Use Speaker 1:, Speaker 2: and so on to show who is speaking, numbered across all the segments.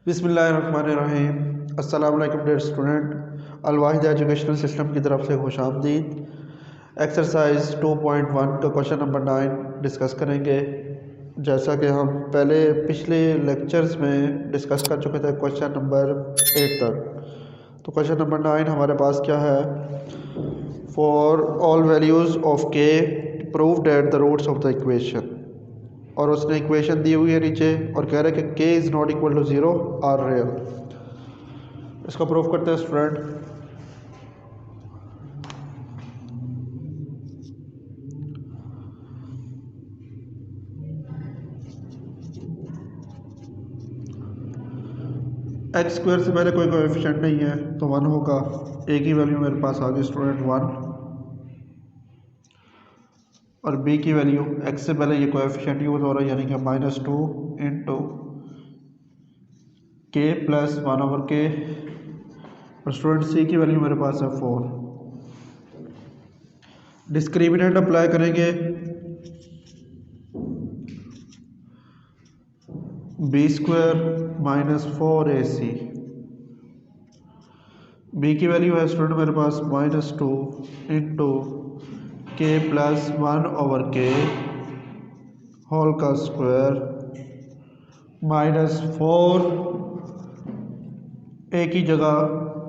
Speaker 1: बिस्मिल्लाहिर्रहमानिर्रहीम। अस्सलाम वालेकुम डियर स्टूडेंट। वाहिद एजुकेशनल सिस्टम की तरफ से खुशामदीद। एक्सरसाइज 2.1 का क्वेश्चन नंबर 9 डिस्कस करेंगे। जैसा कि हम पहले पिछले लेक्चर्स में डिस्कस कर चुके थे क्वेश्चन नंबर 8 तक। तो क्वेश्चन नंबर 9 हमारे पास क्या है, for all values of K prove that the roots of the equation. और उसने इक्वेशन दी हुई है नीचे और कह रहा है कि k is not equal to 0 are real. इसको प्रूव करते हैं स्टूडेंट। एक्स स्क्वायर से पहले कोई कोएफिशिएंट नहीं है तो 1 होगा। a की वैल्यू मेरे पास आ गई स्टूडेंट 1 और b की वैल्यू x से पहले ये कोएफिशिएंट यूज हो रहा है यानी कि -2 इंटू k प्लस 1/k। और स्टूडेंट c की वैल्यू मेरे पास है 4। डिस्क्रिमिनेंट अप्लाई करेंगे, b² माइनस 4ac। b की वैल्यू है स्टूडेंट मेरे पास -2 into k plus 1/k whole का स्क्वायर -4। a की जगह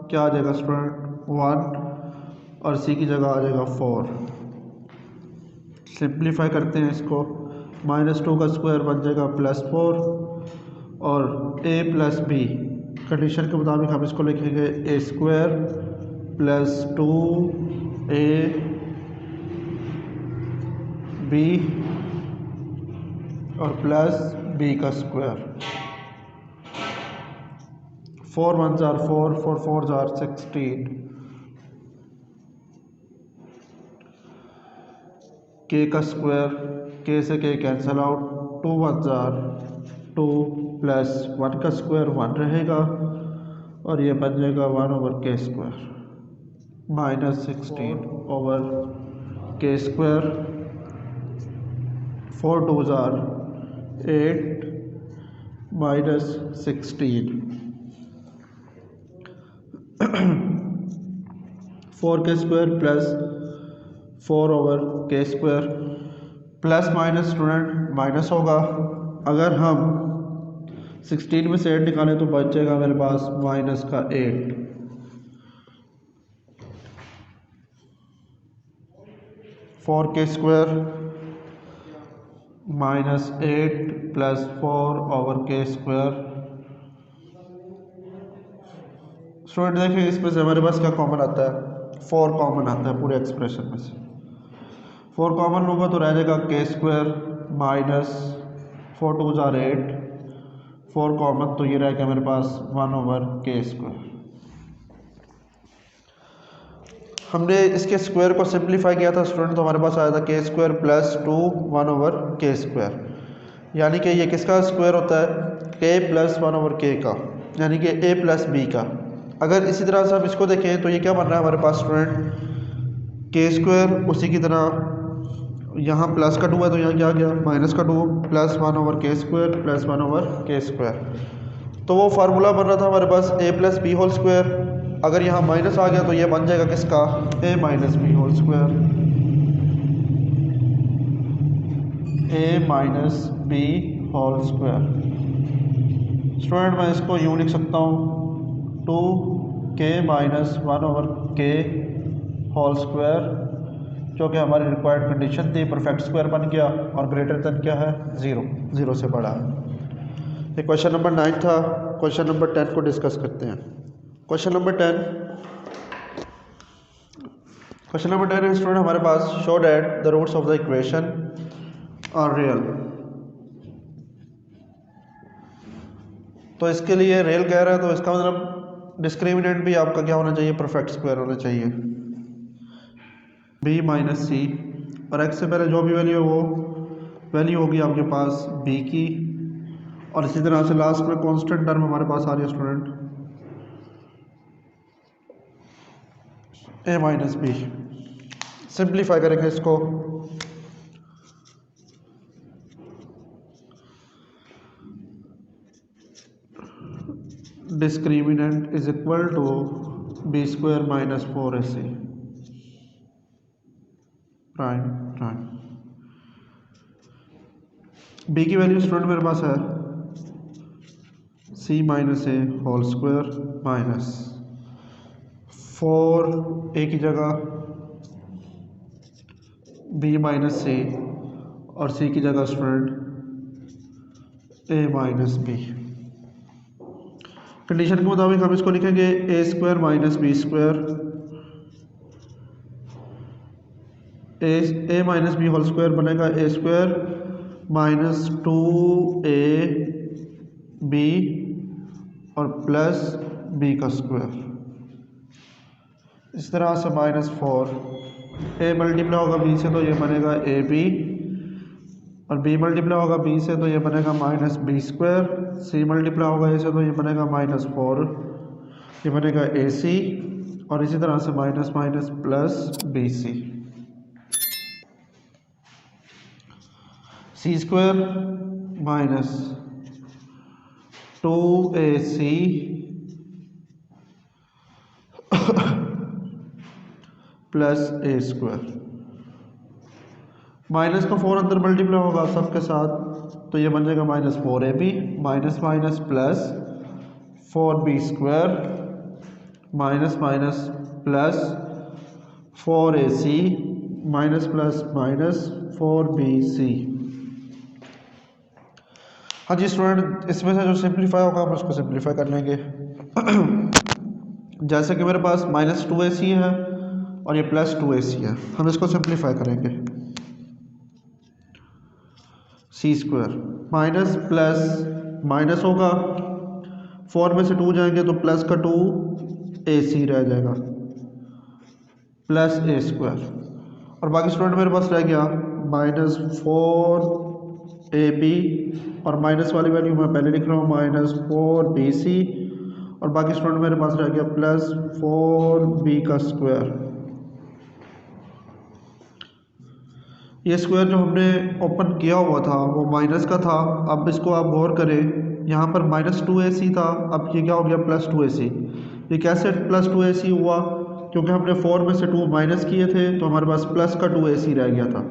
Speaker 1: क्या आ जाएगा स्टूडेंट 1 और c की जगह आ जाएगा 4। सिंप्लीफाई करते हैं इसको, -2 का स्क्वायर बन जाएगा +4 और a प्लस b कंडीशन के मुताबिक हम इसको लिखेंगे a² प्लस 2ab और प्लस b का square. 4 1s are 4, 4 4s are 16। k का स्क्वायर, k से k cancel out, 2 1s are 2 plus 1 का स्क्वायर 1 रहेगा और ये बन जाएगा 1/k² -16/k square. 4 2s are 8 -16। 4k square plus 4/k²। Plus minus student minus होगा। अगर हम 16 में से 8 निकालें तो बचेगा मेरे पास -8। 4k square -8 plus 4/k square. Student देखिए इसमें से हमारे पास क्या कॉमन आता है, 4 कॉमन आता है पूरे एक्सप्रेशन में से। 4 कॉमन होगा तो रह जाएगा k square -4 2s are 8। 4 common तो ये रह गया मेरे पास 1/k²। हमने इसके स्क्वायर को सिंप्लीफाई किया था स्टूडेंट तो हमारे पास आया था k² प्लस 2 1/k²। यानी कि ये किसका स्क्वायर होता है, k प्लस 1/k का, यानी कि a प्लस b का। अगर इसी तरह से हम इसको देखें तो ये क्या बन रहा है हमारे पास स्टूडेंट, k² उसी की तरह यहाँ प्लस का 2 है तो यहाँ क्या आ गया -2 प्लस 1/k² प्लस 1/k²। तो वो फार्मूला बन रहा था हमारे पास a plus B whole square. अगर यहाँ माइनस आ गया तो ये बन जाएगा किसका, a minus B whole square. a minus B whole square. Student मैं इसको यूँ लिख सकता हूँ 2k minus 1/k whole square, जो कि हमारी रिक्वायर्ड कंडीशन थी। परफेक्ट स्क्वायर बन गया और ग्रेटर देन क्या है 0, 0 से बड़ा है। ये क्वेश्चन नंबर 9 था। क्वेश्चन नंबर 10 को डिस्कस करते हैं। क्वेश्चन नंबर 10 है स्टूडेंट हमारे पास, show that the roots of the equation are real. तो इसके लिए रियल कह रहा है तो इसका मतलब डिस्क्रिमिनेंट भी आपका क्या होना चाहिए, परफेक्ट स्क्वायर होना चाहिए। b माइनस सी और x से पहले जो भी वैल्यू है वो वैल्यू होगी आपके पास b की। और इसी तरह से लास्ट में कांस्टेंट टर्म हमारे पास आ रही है student a minus B. Simplify करेंगे इसको, discriminant is equal to B square minus 4ac prime prime. B की वैल्यू स्टूडेंट मेरे पास है c minus A whole square minus 4a की जगह b माइनस सी और c की जगह student a minus B. Condition के मुताबिक हम इसको लिखेंगे A square minus B square A minus B whole square बनेगा A square minus 2a B और प्लस बी का स्क्वायर। इस तरह से माइनस 4 ए मल्टीप्लाई होगा बी से तो ये बनेगा ए बी और बी मल्टीप्लाई होगा बी से तो ये बनेगा minus B square. C multiply होगा ए से तो ये बनेगा माइनस 4 ये बनेगा ए सी और इसी तरह से minus minus plus B C. C square minus 2ac plus A square. Minus का 4 अंदर मल्टीप्लाई होगा सबके साथ तो ये बन जाएगा minus 4ab minus minus plus 4b square minus minus plus 4ac minus plus minus 4bc। हाँ जी स्टूडेंट, इसमें से जो सिंप्लीफाई होगा हम उसको सिंप्लीफाई कर लेंगे। जैसे कि मेरे पास माइनस 2ac है और ये प्लस 2ac है, हम इसको सिंप्लीफाई करेंगे। सी स्क्वायर माइनस प्लस माइनस होगा 4 में से 2 जाएंगे तो प्लस का 2ac रह जाएगा प्लस ए स्क्वायर और बाकी स्टूडेंट मेरे पास रह गया माइनस 4ab और माइनस वाली वैल्यू मैं पहले लिख रहा हूँ माइनस 4bc और बाकी स्टूडेंट मेरे पास रह गया प्लस 4b का स्क्वायर। ये स्क्वायर जो हमने ओपन किया हुआ था वो माइनस का था। अब इसको आप गौर करें, यहाँ पर माइनस 2ac था, अब ये क्या हो गया प्लस 2ac। ये कैसे प्लस 2ac हुआ? क्योंकि हमने 4 में से 2 माइनस किए थे तो हमारे पास प्लस का 2ac रह गया था।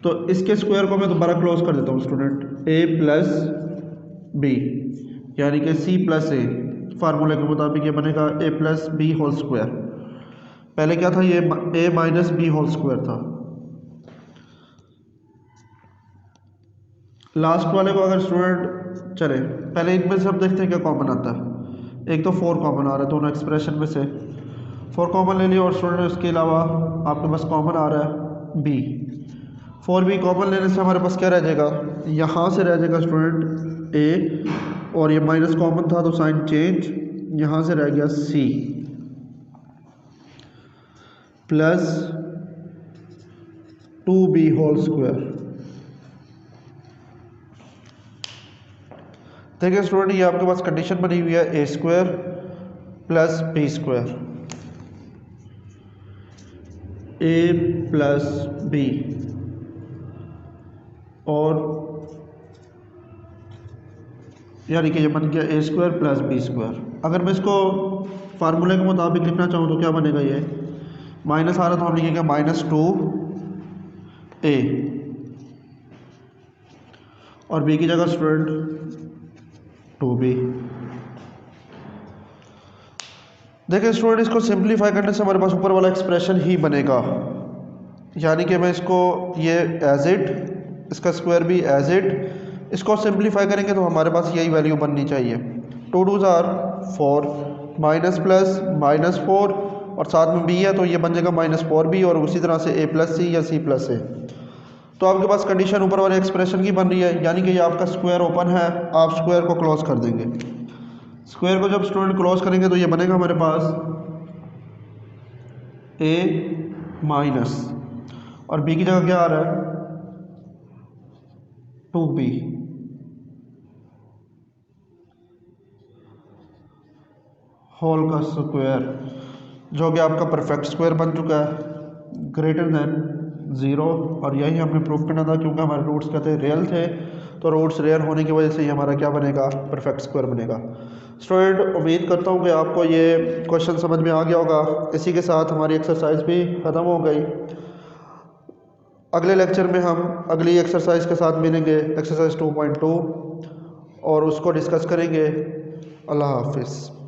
Speaker 1: तो इसके स्क्वायर को मैं दोबारा क्लोज कर देता हूँ स्टूडेंट, a प्लस बी यानी कि c प्लस ए फार्मूले के मुताबिक ये बनेगा a plus B whole square. पहले क्या था, ये a minus B whole square था। लास्ट वाले को अगर स्टूडेंट चले पहले इनमें से हम देखते हैं क्या कॉमन आता है। एक तो 4 कॉमन आ रहा है दोनों एक्सप्रेशन में से, 4 कॉमन ले लिया और स्टूडेंट उसके अलावा आपके पास कॉमन आ रहा है b। 4b कॉमन लेने से हमारे पास क्या रह जाएगा, यहाँ से रह जाएगा स्टूडेंट a और ये माइनस कॉमन था तो साइन चेंज, यहाँ से रह गया c plus 2b whole square. देखिए स्टूडेंट, ये आपके पास कंडीशन बनी हुई है A square plus B square, A plus B और यानी कि ये बन गया A square plus B square. अगर मैं इसको फार्मूले के मुताबिक लिखना चाहूँ तो क्या बनेगा, ये माइनस आ रहा था हम लिखेंगे माइनस 2a और b की जगह स्टूडेंट 2b। देखिए स्टूडेंट, इसको सिंप्लीफाई करने से हमारे पास ऊपर वाला एक्सप्रेशन ही बनेगा, यानी कि मैं इसको ये एज इट, इसका स्क्वायर भी एज इट, इसको सिंप्लीफाई करेंगे तो हमारे पास यही वैल्यू बननी चाहिए। 2 2s are 4 minus plus minus 4 और साथ में b है तो ये बन जाएगा माइनस 4b और उसी तरह से a प्लस सी या c प्लस ए। तो आपके पास कंडीशन ऊपर वाले एक्सप्रेशन की बन रही है, यानी कि ये आपका स्क्वायर ओपन है, आप स्क्वायर को क्लोज कर देंगे। स्क्वायर को जब स्टूडेंट क्लोज करेंगे तो ये बनेगा हमारे पास a माइनस और b की जगह क्या आ रहा है 2b होल का स्क्वायर, जो कि आपका परफेक्ट स्क्वायर बन चुका है ग्रेटर देन 0। और यही हमने प्रूव करना था, क्योंकि हमारे रूट्स कहते हैं रियल थे तो रूट्स रेयर होने की वजह से ये हमारा क्या बनेगा, परफेक्ट स्क्वायर बनेगा। स्टूडेंट उम्मीद करता हूँ कि आपको ये क्वेश्चन समझ में आ गया होगा। इसी के साथ हमारी एक्सरसाइज भी ख़त्म हो गई। अगले लेक्चर में हम अगली एक्सरसाइज के साथ मिलेंगे, एक्सरसाइज 2.2, और उसको डिस्कस करेंगे। अल्लाह हाफिज़।